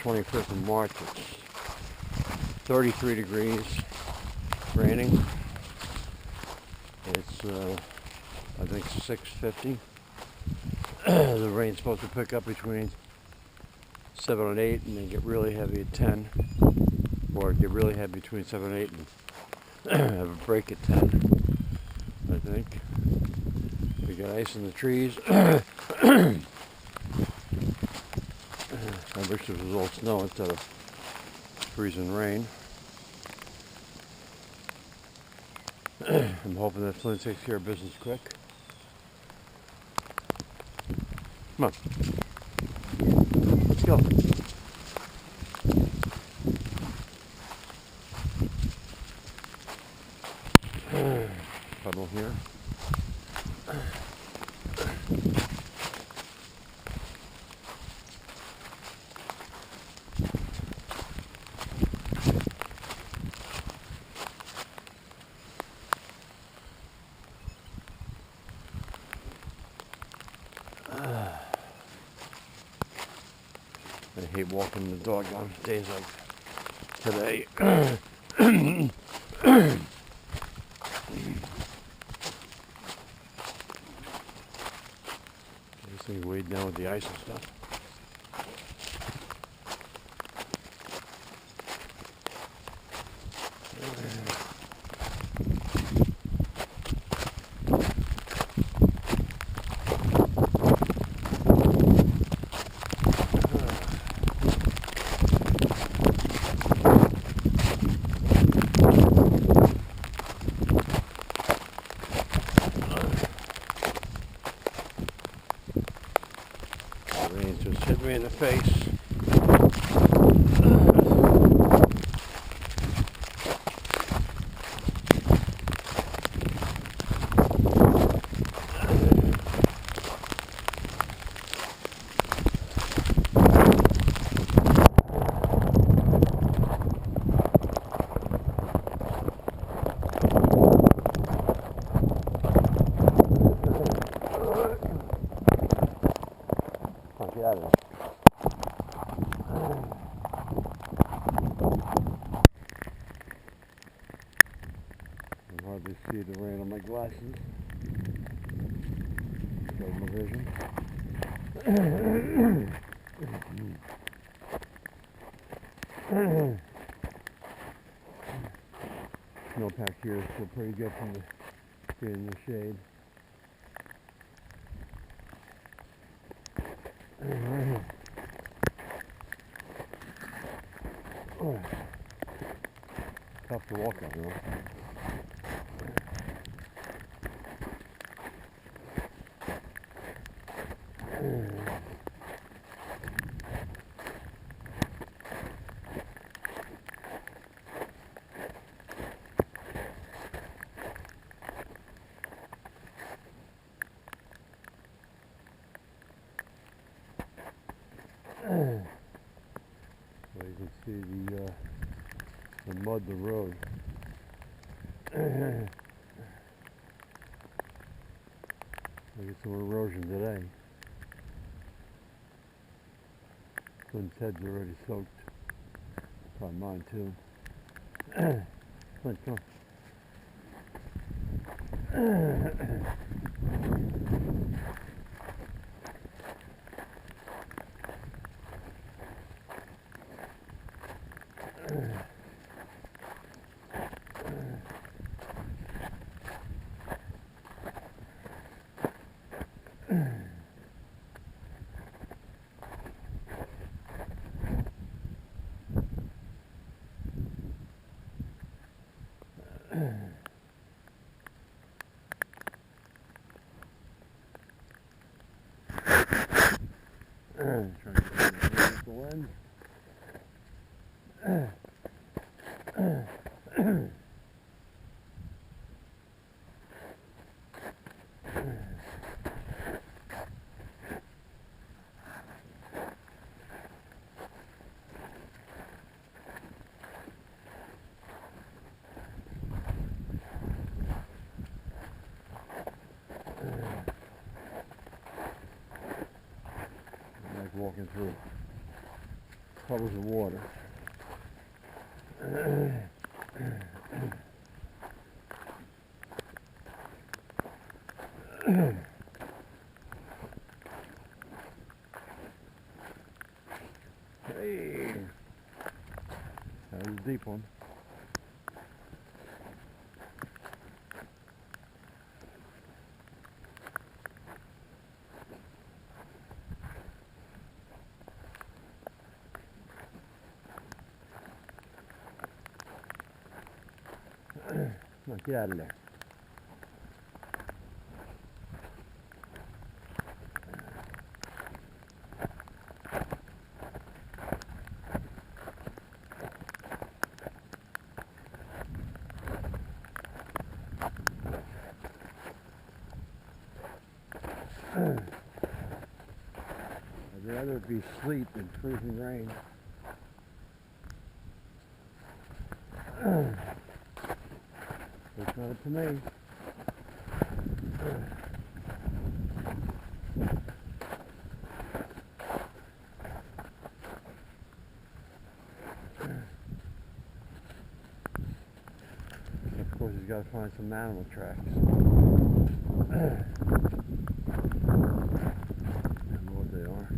25th of March. It's 33 degrees, raining. It's, I think, 6:50. The rain's supposed to pick up between 7 and 8 and then get really heavy at 10. Or get really heavy between 7 and 8 and have a break at 10, I think. We got ice in the trees. I wish there was all snow instead of freezing rain. I'm hoping that Flynn takes care of business quick. Come on. Let's go. Puddle here. I hate walking the dog on days like today. This thing weighed down with the ice and stuff. Rain just hit me in the face. Get out of there. I can hardly see the rain on my glasses. Shows my vision. Snowpack here is still pretty good from being in the shade. Tough to walk on, you know. Well, you can see the mud, the road. I get some erosion today. Flynn's head's already soaked. Probably mine too. Flynn, come on. Trying to get the vertical end. Walking through puddles of water. Hey, that was a deep one. Come on, get out of there. I'd rather it be sleet than freezing rain. It's not up to me. Of course, he's got to find some animal tracks. I don't know what they are.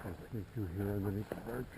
I'll sneak through here underneath the birch.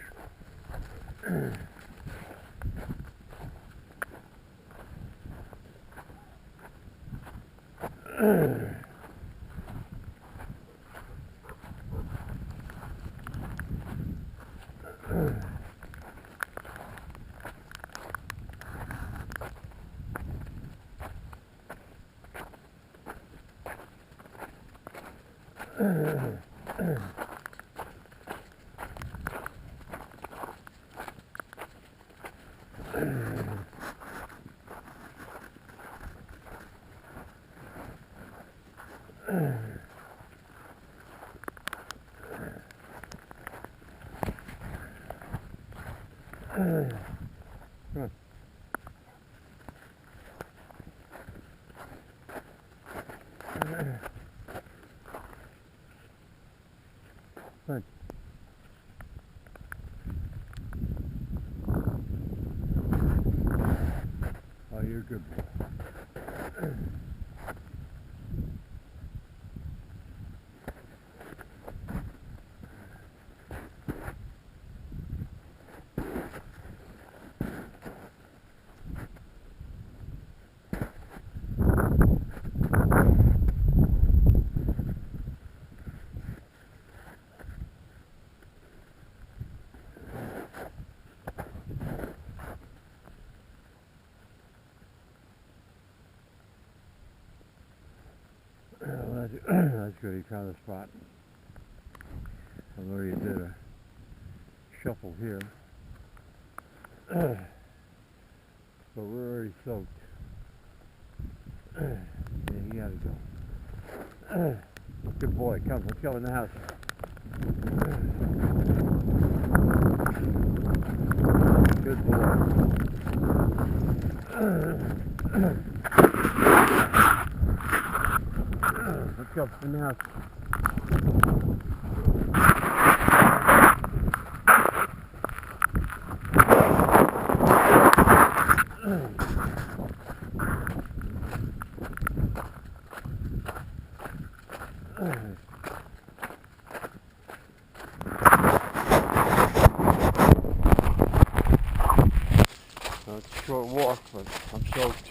Come on. Flynn. Oh, you're a good boy. Well, that's good. He found a spot. Although you did a shuffle here. But we're already soaked. Yeah, you gotta go. Good boy. Come, let's go in the house. Good boy. Let's go in the house. Well, it's a short walk, but I'm soaked.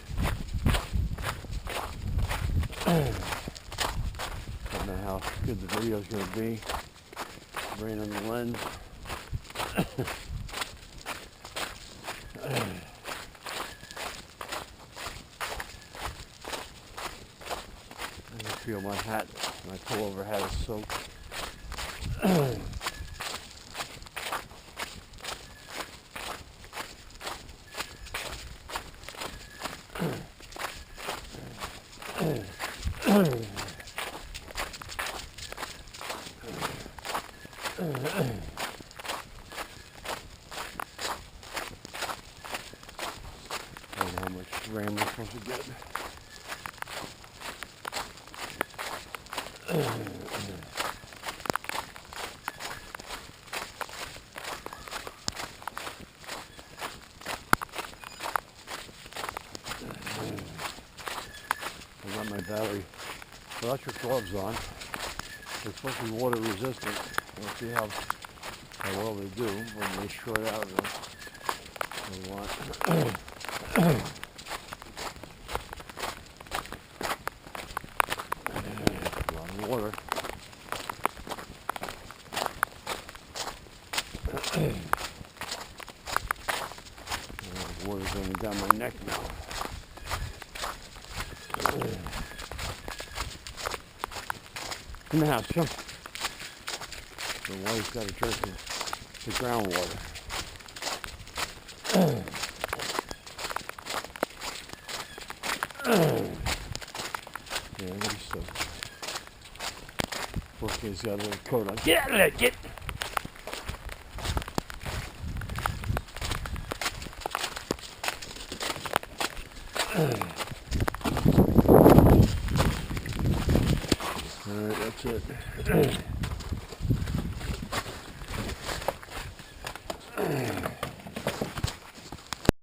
I don't know how good the video's going to be. Rain on the lens. I can feel my hat, my pullover hat is soaked. know how much rain we're supposed to get. I got my battery electric gloves on. They're supposed to be water resistant. We'll see how well they do when they short out a lot. A lot of water. Water's going down my neck now. In the house, come. The wife's got to drink the groundwater. Yeah, he's so. He's got a little coat on. Get out of there, get! Alright, that's it.